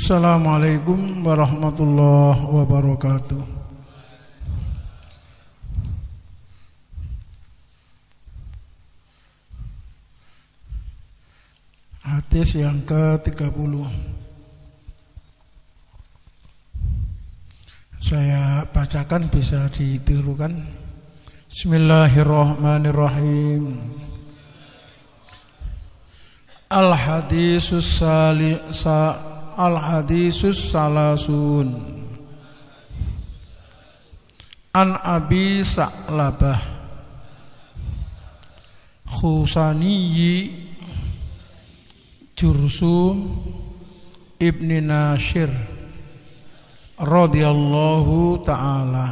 Assalamualaikum warahmatullahi wabarakatuh. Hadis yang ke-30. Saya bacakan, bisa ditirukan. Bismillahirrahmanirrahim. Al-hadisus salasun an Abi Sa'labah Khusaniyi Jursum ibni Nashir radhiyallahu ta'ala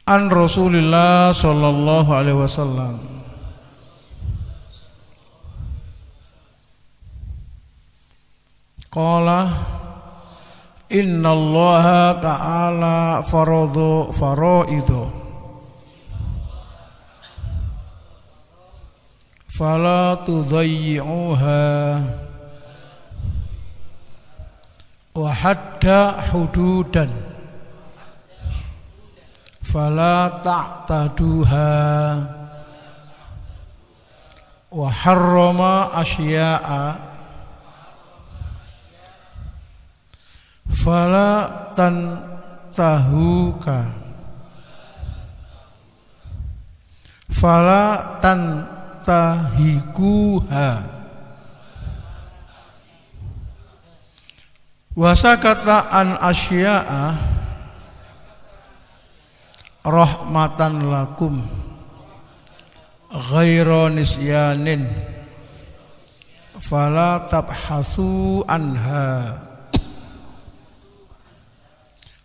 an Rasulillah sallallahu alaihi wasallam qala innallaha ta'ala faraidu fala tudayyi'uha wa hadda hududan fala ta'taduha wa harrama asya'a fala tantahuka fala tantahikuha wa sakata an asya'a rahmatan lakum ghaira nisyanin fala tabhasu anha.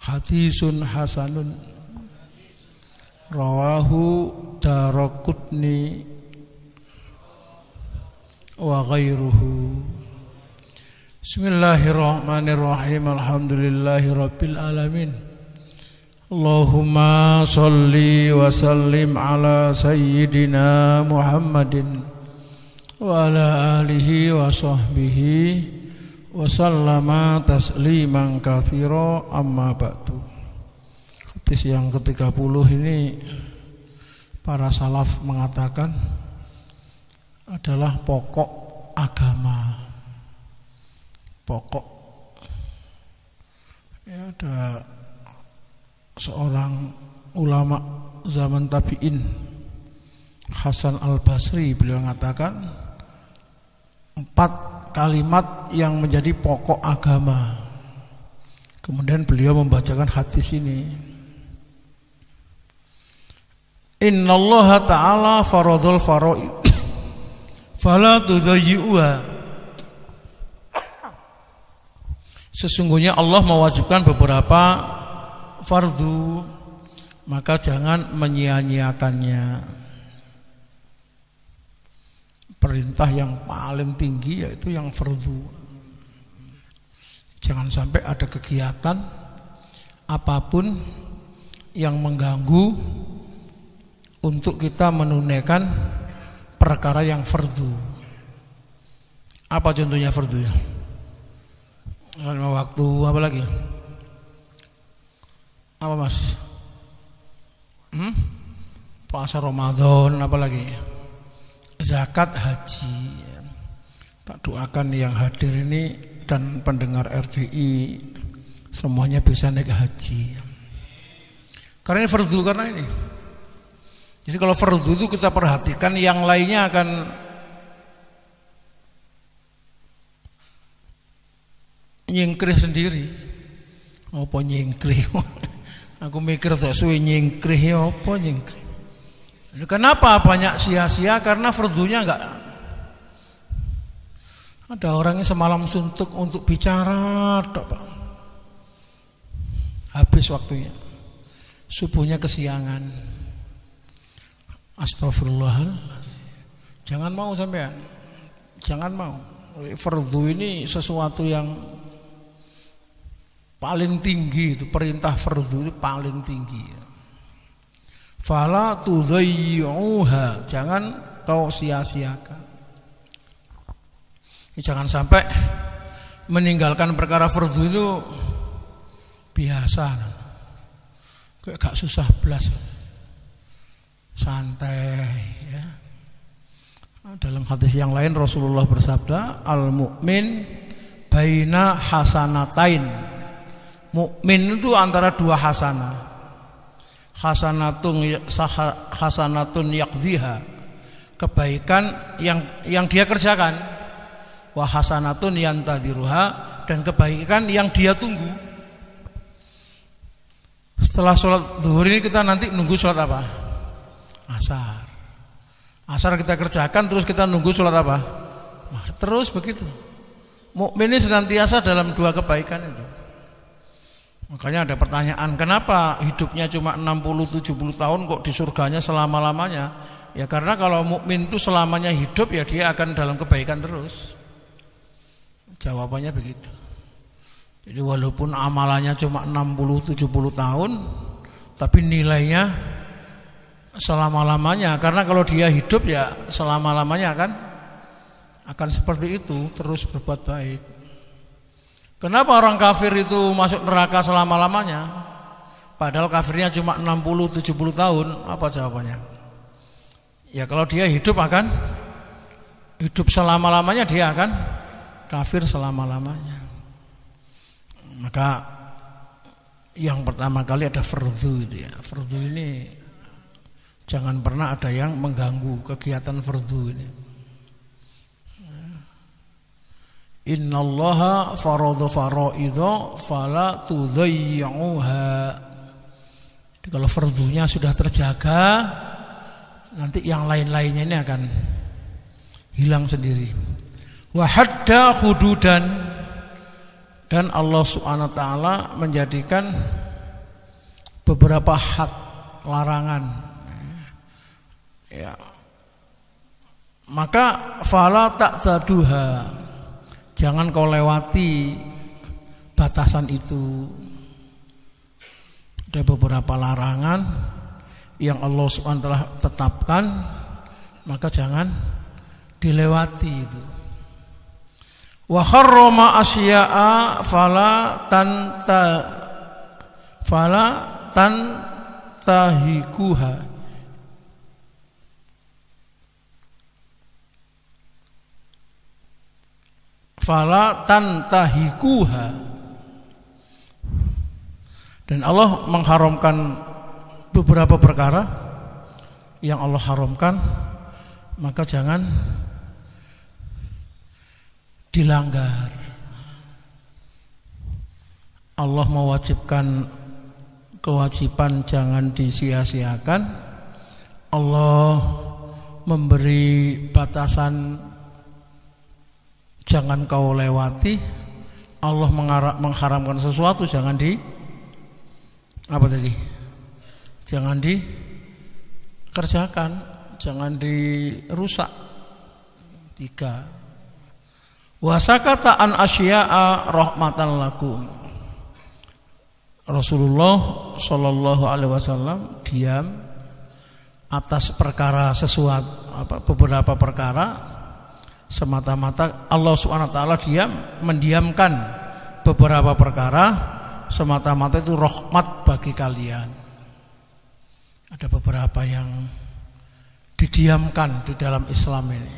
Hadisun hasanun rawahu Daraqutni wa ghairuhu. Bismillahirrahmanirrahim. Alhamdulillahi rabbil alamin. Allahumma sholli wa sallim ala sayyidina Muhammadin wa ala alihi wa sahbihi wasallama tasliman katsira, amma ba'du. Hadis yang ke-30 ini para salaf mengatakan adalah pokok agama. Pokok. Ya, ada seorang ulama zaman tabi'in, Hasan al-Basri, beliau mengatakan 4 kalimat yang menjadi pokok agama. Kemudian beliau membacakan hadis ini. Innallaha ta'ala faradul faraid fala tudayyi'uha. Sesungguhnya Allah mewajibkan beberapa fardu, maka jangan menyia-nyiakannya. Perintah yang paling tinggi yaitu yang fardu. Jangan sampai ada kegiatan apapun yang mengganggu untuk kita menunaikan perkara yang fardu. Apa contohnya fardu ya? Waktu apa lagi? Apa mas? Puasa Ramadan, apa lagi? Zakat, haji. Tak doakan yang hadir ini dan pendengar RDI semuanya bisa naik haji. Karena ini fardu, karena ini. Jadi kalau fardu itu kita perhatikan, yang lainnya akan nyingkrih sendiri. Apa nyingkrih? Aku mikir tak suwe nyingkrih apa nyingkrih. Kenapa banyak sia-sia? Karena fardunya enggak. Ada orang yang semalam suntuk untuk bicara, habis waktunya. Subuhnya kesiangan. Astagfirullahaladzim. Jangan mau sampean. Jangan mau. Fardu ini sesuatu yang paling tinggi, itu perintah fardu itu paling tinggi. Fala tudayyi'uha, jangan kau sia-siakan. Jangan sampai meninggalkan perkara fardu itu biasa, kayak gak susah belas, santai ya. Dalam hadis yang lain Rasulullah bersabda, al-mu'min baina hasanatain. Mukmin itu antara dua hasanah. Hasanatun yaqdhiha, kebaikan yang dia kerjakan. Wa hasanatun yantadhiruha, dan kebaikan yang dia tunggu. Setelah sholat zuhur ini kita nanti nunggu sholat apa? Asar. Asar kita kerjakan, terus kita nunggu sholat apa? Terus begitu. Mukmin ini senantiasa dalam dua kebaikan itu. Makanya ada pertanyaan, kenapa hidupnya cuma 60-70 tahun kok di surganya selama-lamanya? Ya karena kalau mukmin itu selamanya hidup, ya dia akan dalam kebaikan terus. Jawabannya begitu. Jadi walaupun amalannya cuma 60-70 tahun, tapi nilainya selama-lamanya. Karena kalau dia hidup ya selama-lamanya akan seperti itu, terus berbuat baik. Kenapa orang kafir itu masuk neraka selama-lamanya? Padahal kafirnya cuma 60-70 tahun. Apa jawabannya? Ya kalau dia hidup selama-lamanya, dia akan kafir selama-lamanya. Maka yang pertama kali ada fardu itu ya. Fardu ini jangan pernah ada yang mengganggu kegiatan fardu ini. Innallaha farada faraidha fala tudayyi'uha. Kalau fardunya sudah terjaga, nanti yang lain-lainnya ini akan hilang sendiri. Wa hadda hududan, dan Allah Subhanahu wa taala menjadikan beberapa had, larangan. Ya. Maka fala ta'taduha, jangan kau lewati batasan itu. Ada beberapa larangan yang Allah Subhanahu wa taala tetapkan, maka jangan dilewati itu. Wa harrama asya'a fala tantahikuha, fala tantahikuha. Dan Allah mengharamkan beberapa perkara yang Allah haramkan, maka jangan dilanggar. Allah mewajibkan kewajiban jangan disia-siakan. Allah memberi batasan jangan kau lewati. Allah mengharamkan sesuatu jangan jangan dikerjakan, jangan dirusak. 3. Wa sakata an asya'a rahmatan lakum. Rasulullah sallallahu alaihi wasallam diam atas perkara beberapa perkara semata-mata Allah Subhanahu wa taala mendiamkan beberapa perkara semata-mata itu rahmat bagi kalian. Ada beberapa yang didiamkan di dalam Islam ini.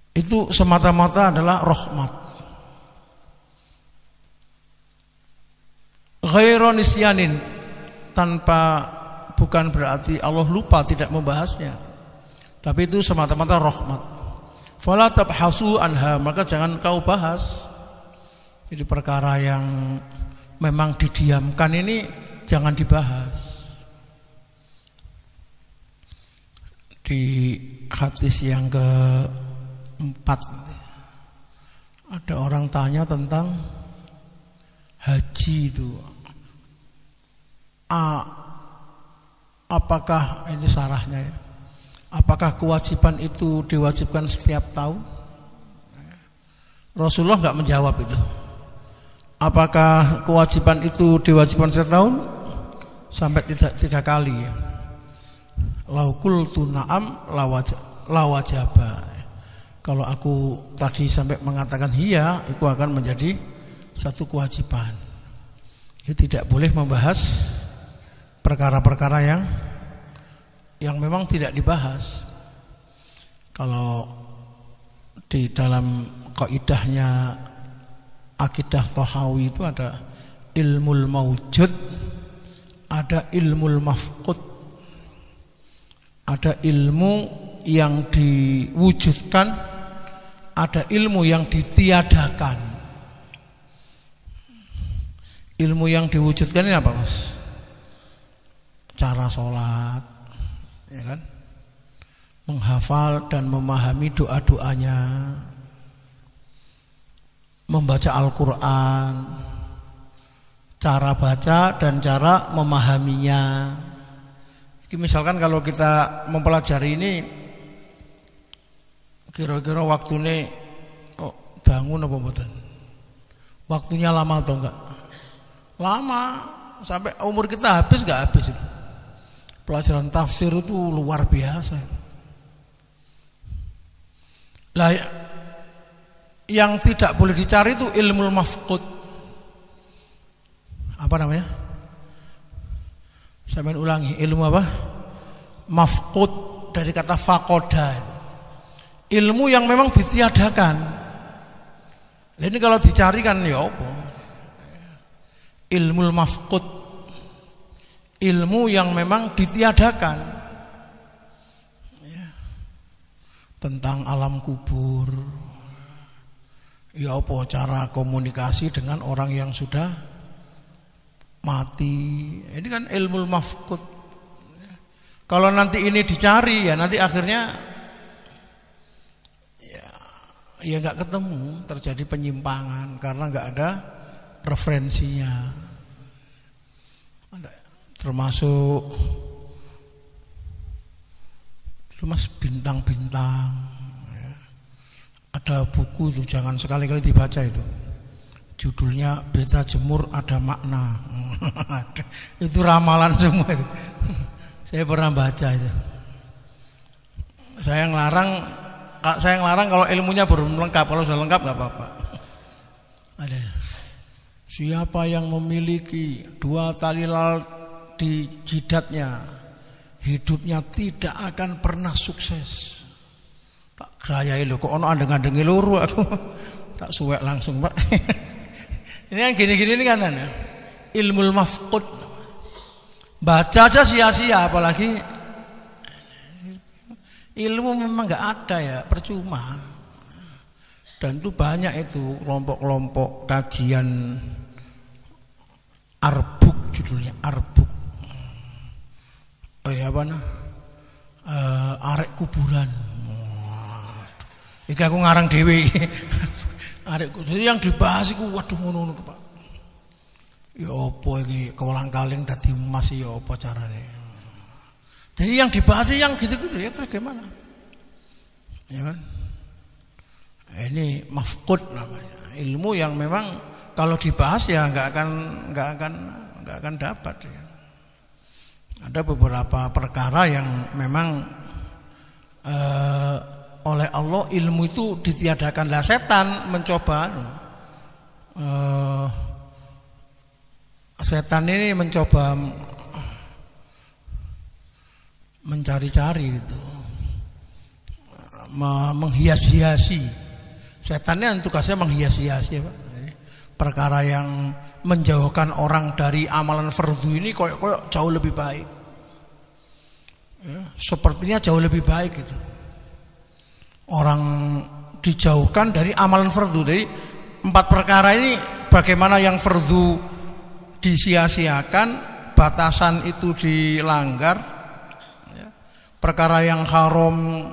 Itu semata-mata adalah rahmat. Ghairu nisyanin, bukan berarti Allah lupa tidak membahasnya, tapi itu semata-mata rahmat. Fala tabhasu anha, maka jangan kau bahas. Jadi perkara yang memang didiamkan ini jangan dibahas. Di hadis yang ke-4 ada orang tanya tentang haji itu. Apakah ini sarahnya ya? Apakah kewajiban itu diwajibkan setiap tahun? Rasulullah enggak menjawab itu. Apakah kewajiban itu diwajibkan setiap tahun? Sampai 3 kali ya. Lau qultu na'am la wajaba. Kalau aku tadi sampai mengatakan iya, itu akan menjadi satu kewajiban. Ya, tidak boleh membahas perkara-perkara yang memang tidak dibahas. Kalau di dalam kaidahnya akidah Thahawi itu ada ilmul maujud, ada ilmul mafqud. Ada ilmu yang diwujudkan, ada ilmu yang ditiadakan. Ilmu yang diwujudkan ini apa, Mas? Cara sholat, ya kan? Menghafal dan memahami doa-doanya, membaca Al-Quran, cara baca dan cara memahaminya. Misalkan kalau kita mempelajari ini, kira-kira waktunya dangun apa mboten? Waktunya lama atau enggak? Lama, sampai umur kita habis enggak habis itu. Pelajaran tafsir itu luar biasa. Lah, yang tidak boleh dicari itu ilmu mafqud. Apa namanya? Saya ulangi, ilmu apa? Mafqud, dari kata faqoda itu. Ilmu yang memang ditiadakan. Ini kalau dicari kan ya apa? Ilmu mafqud, ilmu yang memang ditiadakan, ya. Tentang alam kubur. Ya apa cara komunikasi dengan orang yang sudah mati. Ini kan ilmu mafqud. Kalau nanti ini dicari, ya nanti akhirnya ya nggak ketemu, terjadi penyimpangan karena nggak ada referensinya. Termasuk bintang-bintang, ya. Ada buku tuh, jangan sekali-kali dibaca itu. Judulnya Beta Jemur Ada Makna. Itu ramalan semua itu. Saya pernah baca itu. Saya ngelarang kalau ilmunya belum lengkap. Kalau sudah lengkap nggak apa-apa. Ada. Siapa yang memiliki 2 tali lalat di jidatnya, hidupnya tidak akan pernah sukses. Tak gerayai lho, kok ono andeng-andengi loro aku. Tak suwek langsung, Pak. Ini yang gini-gini ini kan ilmu mafqud. Baca aja sia-sia, apalagi ilmu memang nggak ada ya, percuma. Dan itu banyak itu kelompok-kelompok kajian arbuk, judulnya arbuk. Oh ya apa nah? Arek kuburan. Iki aku ngarang dhewe. Jadi yang dibahas itu waduh ngono Pak. Ya apa iki kolang-kaling dadi emas ya apa carane. Jadi yang dibahas yang gitu-gitu ya terus gimana? Ya kan? Ini mafqud namanya. Ilmu yang memang kalau dibahas ya enggak akan dapat ya. Ada beberapa perkara yang memang oleh Allah ilmu itu ditiadakan. Lah setan mencoba setan ini mencoba mencari-cari itu, menghias-hiasi. Setannya tugasnya menghias-hiasi, Pak. Perkara yang menjauhkan orang dari amalan fardu ini koyok jauh lebih baik. Ya, sepertinya jauh lebih baik gitu. Orang dijauhkan dari amalan fardu. Jadi 4 perkara ini bagaimana yang fardu disia-siakan, batasan itu dilanggar, ya. Perkara yang haram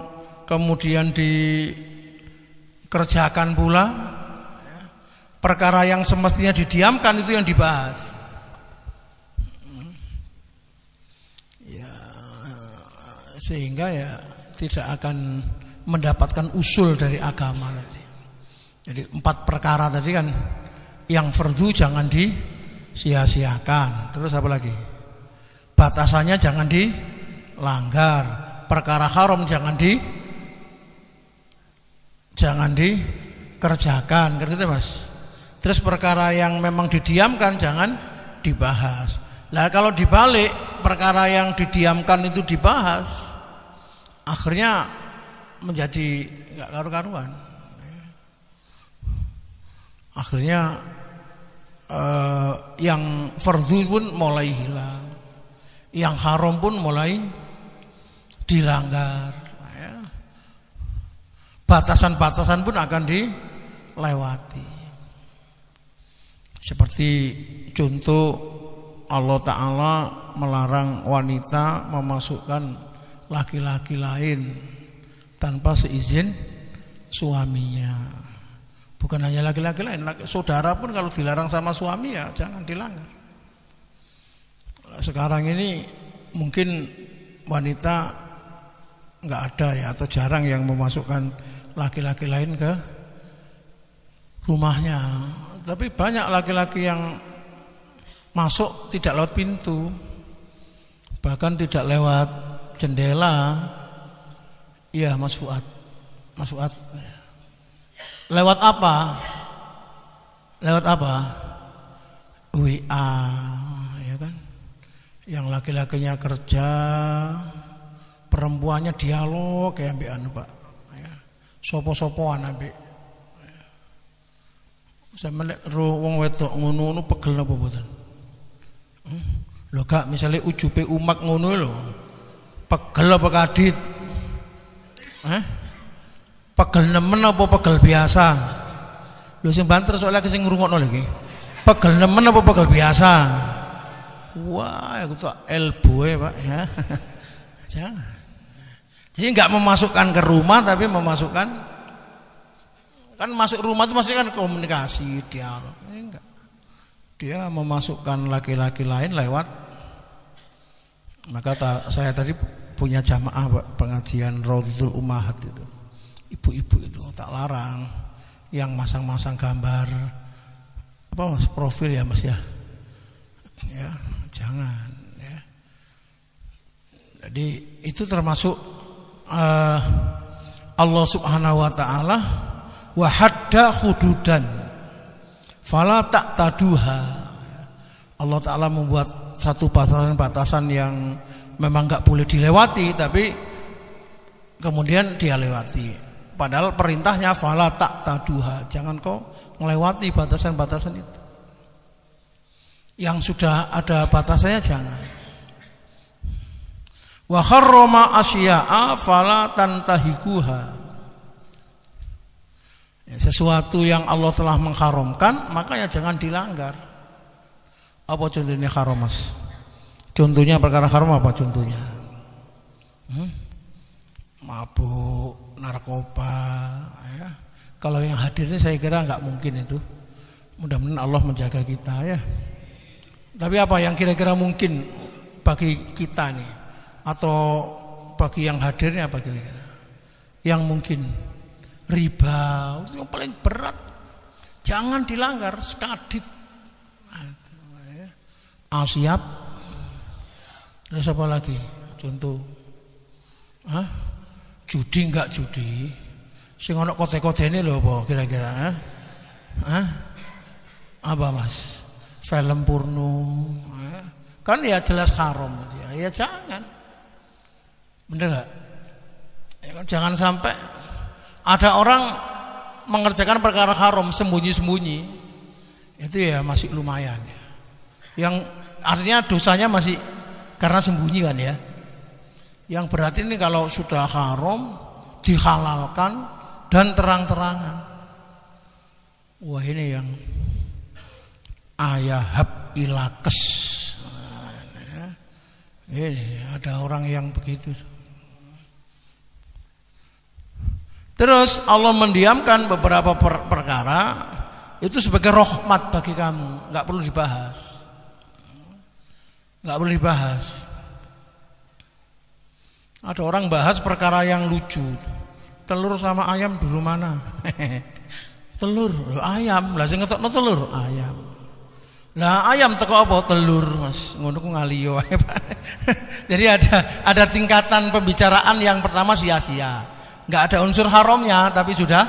kemudian dikerjakan pula, ya. Perkara yang semestinya didiamkan itu yang dibahas. Ya, sehingga ya tidak akan mendapatkan usul dari agama tadi. Jadi 4 perkara tadi kan, yang fardu jangan disia-siakan. Terus apa lagi? Batasannya jangan dilanggar. Perkara haram jangan jangan dikerjakan, kan gitu Mas. Terus perkara yang memang didiamkan jangan dibahas. Lah kalau dibalik, perkara yang didiamkan itu dibahas, akhirnya menjadi enggak karu-karuan. Akhirnya yang fardhu pun mulai hilang, yang haram pun mulai dilanggar, ya. Batasan-batasan pun akan dilewati. Seperti contoh Allah Ta'ala melarang wanita memasukkan laki-laki lain tanpa seizin suaminya. Bukan hanya laki-laki lain, saudara pun kalau dilarang sama suami ya jangan dilanggar. Sekarang ini mungkin wanita nggak ada ya, atau jarang yang memasukkan laki-laki lain ke rumahnya. Tapi banyak laki-laki yang masuk tidak lewat pintu, bahkan tidak lewat jendela. Iya Mas Fuad. Lewat apa? Lewat apa? WA, ya kan? Yang laki-lakinya kerja, perempuannya dialog kayak ambek anu Pak. Ya. Sopo-sopoan ambek. Sampe nek wong wedok ngono pegel apa mboten? Lho Kak, misale ujube umak ngono lho. Pegel apa kadit? Pegel nemen apa pegel biasa? Lho sing banter soalnya sing ngrungokno lho iki. Pegel nemen apa pegel biasa? Wah, aku tak elbow Pak ya. Jangan. Jadi enggak memasukkan ke rumah tapi memasukkan, kan masuk rumah itu maksudnya kan komunikasi, dialog. Enggak. Dia memasukkan laki-laki lain lewat. Maka saya tadi punya jamaah Pak, pengajian Raudhatul Ummahat itu. Ibu-ibu itu tak larang yang masang-masang gambar apa Mas, profil ya Mas ya. Ya, jangan ya. Jadi itu termasuk Allah Subhanahu wa taala wa hadda hududan fala taqtaduha. Allah taala membuat satu batasan-batasan yang memang enggak boleh dilewati tapi kemudian dia lewati. Padahal perintahnya fala taqtaduha, jangan kau melewati batasan-batasan itu. Yang sudah ada batasannya jangan. Wa harrama asya'a fala tantahikuha. Sesuatu yang Allah telah mengharamkan, makanya jangan dilanggar. Apa contohnya haram Mas? Contohnya perkara haram apa contohnya? Mabuk, narkoba ya. Kalau yang hadir ini saya kira enggak mungkin itu. Mudah-mudahan Allah menjaga kita ya. Tapi apa yang kira-kira mungkin bagi kita nih atau bagi yang hadirnya apa kira-kira? Yang mungkin riba itu yang paling berat. Jangan dilanggar, sekadit. Asiap. Terus apa lagi? Contoh. Judi enggak judi? Sing ana kote-kotene lho apa kira-kira? Apa Mas? Film porno. Kan ya jelas haram ya jangan. Bener enggak? Ya, jangan sampai ada orang mengerjakan perkara haram sembunyi-sembunyi. Itu ya masih lumayan ya. Yang artinya dosanya masih karena sembunyi kan ya. Yang berarti ini kalau sudah haram dihalalkan dan terang-terangan. Wah ini yang ayahab ilakes. Ini ada orang yang begitu. Terus Allah mendiamkan beberapa perkara itu sebagai rahmat bagi kamu, nggak perlu dibahas. Nggak perlu dibahas. Ada orang bahas perkara yang lucu. Telur sama ayam dulu mana? Telur, ayam. Lah sing ngetokno telur, ayam. Lah ayam teko apa? Telur, Mas. Ngono ku ngaliyo ae, Pak. Jadi ada tingkatan pembicaraan yang pertama sia-sia. Enggak ada unsur haramnya tapi sudah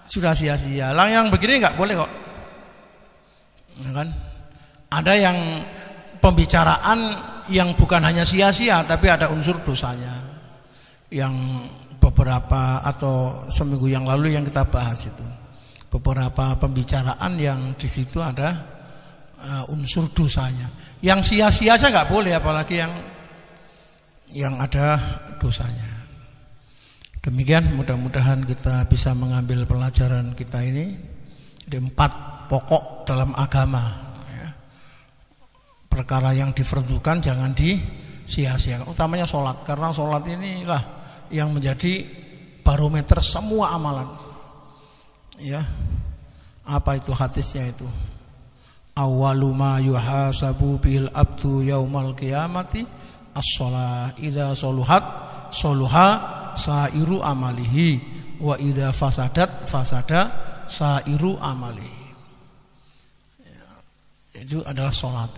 sudah sia-sia. Lah yang begini nggak boleh kok. Ya kan? Ada yang pembicaraan yang bukan hanya sia-sia tapi ada unsur dosanya. Yang beberapa atau seminggu yang lalu yang kita bahas itu. Beberapa pembicaraan yang di situ ada unsur dosanya. Yang sia-sia aja nggak boleh, apalagi yang ada dosanya. Demikian, mudah-mudahan kita bisa mengambil pelajaran kita ini. Ada 4 pokok dalam agama ya. Perkara yang difardukan jangan disia-siakan, utamanya sholat, karena sholat inilah yang menjadi barometer semua amalan ya. Apa itu hadisnya itu? Awwalu ma yuhasabu bil abdu yaumal qiyamati as-shalah idza saluhat saluha sairu amalihi wa idza fasadat fasada sairu amalihi. Ya, itu adalah sholat.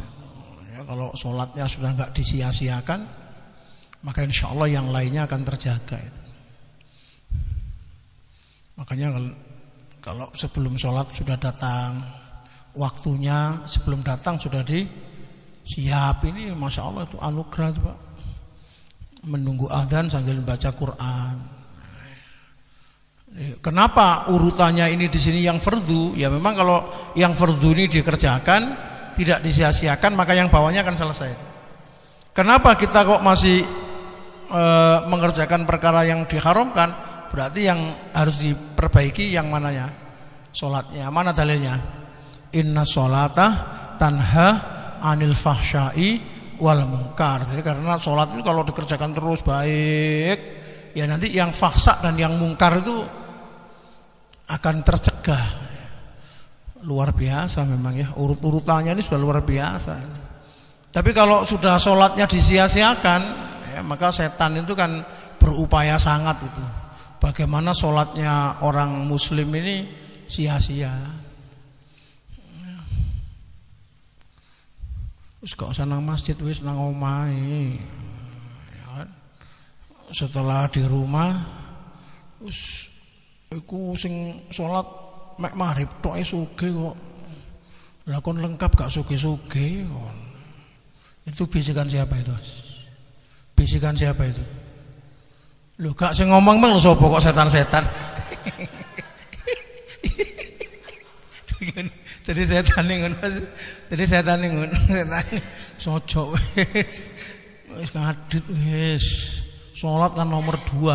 Ya, kalau sholatnya sudah enggak disia-siakan, maka insya Allah yang lainnya akan terjaga itu. Makanya kalau sebelum sholat sudah datang waktunya, sebelum datang sudah disiap, ini masya Allah itu anugerah itu Pak. Menunggu adzan sambil baca Quran. Kenapa urutannya ini di sini yang fardu? Ya memang kalau yang fardu ini dikerjakan, tidak disia-siakan, maka yang bawahnya akan selesai. Kenapa kita kok masih mengerjakan perkara yang diharamkan? Berarti yang harus diperbaiki yang mananya? Sholatnya. Mana dalilnya? Inna sholata tanha anil fahsyai wal munkar. Jadi karena sholat itu kalau dikerjakan terus baik, ya nanti yang fahsya dan yang mungkar itu akan tercegah. Luar biasa memang ya, urut-urutannya ini sudah luar biasa. Tapi kalau sudah sholatnya disia-siakan, ya, maka setan itu kan berupaya sangat itu. Bagaimana sholatnya orang muslim ini sia-sia. Wis gak usah nang masjid, wis nang omahe. Ya. Setelah di rumah wis iku sing salat mek maghrib tok sugih kok. Lah kon lengkap gak sugih-sugih kon. Itu bisikan siapa itu? Bisikan siapa itu? Lho gak sing ngomong mang lho sapa kok setan-setan. Jadi setan ngono. Jadi setan ngono, setan sojok wis ngadit wis. Salat kan nomor 2.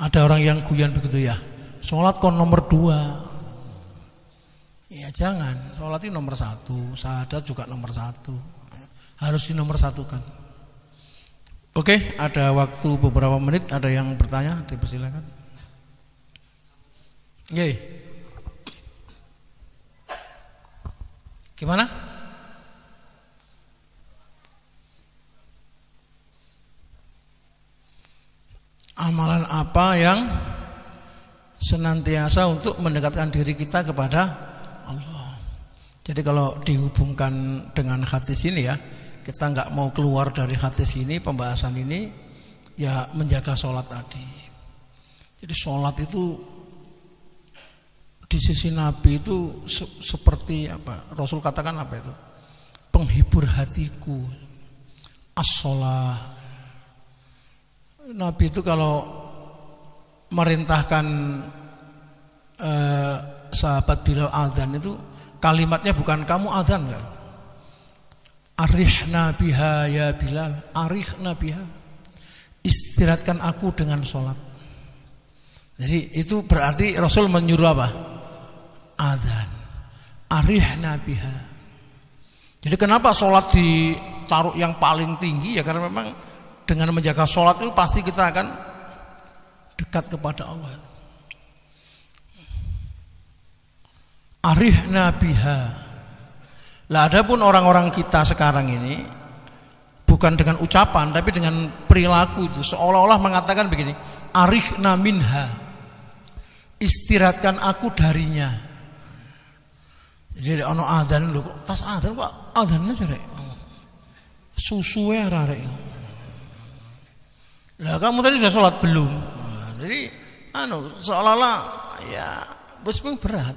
Ada orang yang guyon begitu ya. Salat kon nomor 2. Ya jangan, salat itu nomor 1, syahadat juga nomor 1. Harus di nomor 1-kan. Oke, ada waktu beberapa menit, ada yang bertanya, dipersilakan. Yeay. Gimana? Amalan apa yang senantiasa untuk mendekatkan diri kita kepada Allah? Jadi kalau dihubungkan dengan hadis ini ya, kita nggak mau keluar dari hadis ini, pembahasan ini, ya menjaga sholat tadi. Jadi sholat itu di sisi Nabi itu seperti apa? Rasul katakan apa itu? Penghibur hatiku. As-sholah. Nabi itu kalau merintahkan sahabat Bilal adzan itu kalimatnya bukan kamu adzan enggak? Arihna biha ya Bilal, arihna biha. Istirahatkan aku dengan sholat. Jadi itu berarti Rasul menyuruh apa? Adzan. Arihna biha. Jadi kenapa sholat ditaruh yang paling tinggi? Ya karena memang dengan menjaga sholat itu pasti kita akan dekat kepada Allah. Arihna biha. Lah adapun orang-orang kita sekarang ini bukan dengan ucapan tapi dengan perilaku itu seolah-olah mengatakan begini, arihna minha. Istirahatkan aku darinya. Jadi ono adzan lho, tas adzan kok adzannya sih rek. Susuwe arek. Lah kamu tadi sudah sholat belum? Nah, jadi seolah-olah ya wis berat.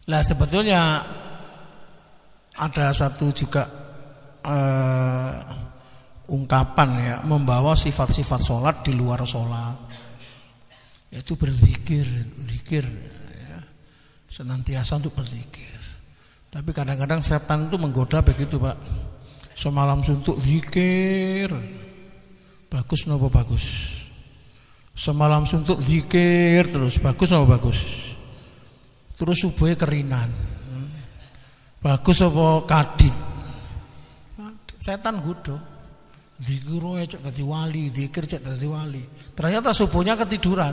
Lah sebetulnya ada satu juga ungkapan ya, membawa sifat-sifat sholat di luar sholat, yaitu berzikir, zikir ya, senantiasa untuk berzikir. Tapi kadang-kadang setan itu menggoda begitu Pak, semalam suntuk zikir, bagus nopo bagus, semalam suntuk zikir terus, bagus nopo bagus, terus subuhnya kerinan, bagus apa kadit. Setan gudo, zikir cek dadi wali, zikir cek dadi wali. Ternyata subuhnya ketiduran.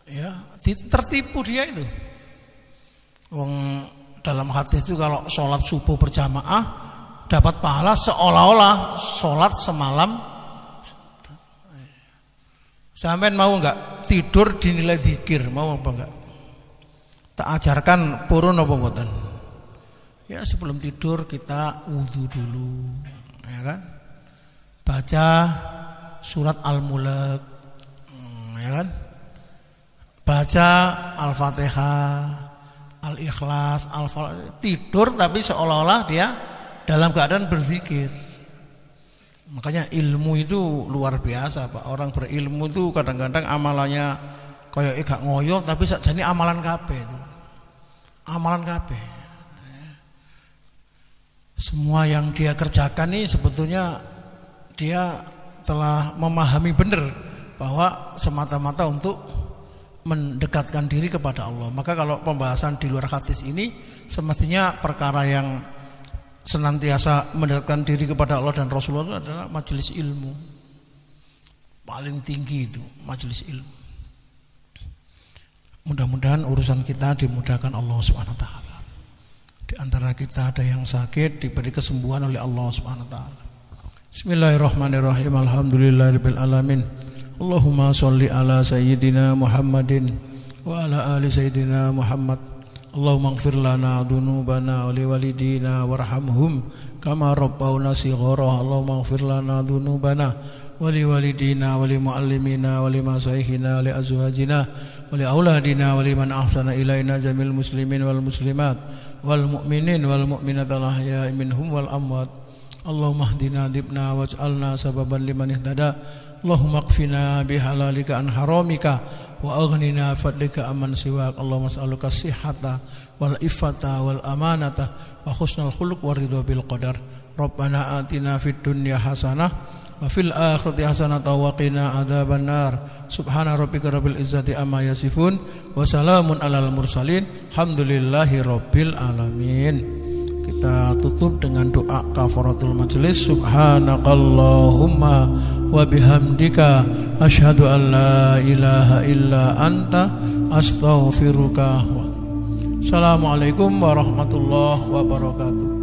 Ya, tertipu dia itu. Wong dalam hadis itu kalau sholat subuh berjamaah dapat pahala seolah-olah sholat semalam. Sampean mau enggak tidur dinilai zikir, mau apa enggak? Tak ajarkan purun apa mboten? Ya sebelum tidur kita wudu dulu, ya kan? Baca surat Al-Mulk, ya kan? Baca Al-Fatihah, Al-Ikhlas, tidur tapi seolah-olah dia dalam keadaan berzikir. Makanya ilmu itu luar biasa Pak. Orang berilmu itu kadang-kadang amalannya kayak gak ngoyo tapi sakjane amalan kabeh itu. Amalan kabeh. Semua yang dia kerjakan ini sebetulnya dia telah memahami benar bahwa semata-mata untuk mendekatkan diri kepada Allah. Maka kalau pembahasan di luar hadis ini semestinya perkara yang senantiasa mendekatkan diri kepada Allah dan Rasulullah itu adalah majelis ilmu. Paling tinggi itu majelis ilmu. Mudah-mudahan urusan kita dimudahkan Allah Subhanahu wa taala. Di antara kita ada yang sakit diberi kesembuhan oleh Allah Subhanahu wa taala. Bismillahirrahmanirrahim. Alhamdulillahirabbil alamin. Allahumma shalli ala sayyidina Muhammadin wa ala ali sayyidina Muhammad. Allahumma ighfir lana dzunubana wa liwalidina warhamhum kama rabbawna shighara. Allahumma ighfir lana dzunubana wa liwalidina wa limuallimina wa limasyaykhina li azwajina wa li auladina wa liman ahsana ilaina jamil muslimin wal muslimat wal mu'minin wal mu'minat al-ahya'i minhum wal amwat. Allahumma hdina dibna waj'alna sababan liman ihtada. Allahumma qfina bihalalika an haramika wa aghnina fadlika amman siwak. Allahumma as'aluka sihhata wal iffata wal amanata wa husnal khuluq wa ridha bil qadar. Rabbana atina fid dunya hasanah wa fil akhirati hasanah wa qina adzaban nar. Subhana rabbika rabbil izzati amma yasifun wa salamun alal mursalin. Alhamdulillahi rabbil alamin. Kita tutup dengan doa kafaratul majelis. Subhanakallahumma wa bihamdika asyhadu an la ilaha illa anta astaghfiruka. Assalamualaikum warahmatullahi wabarakatuh.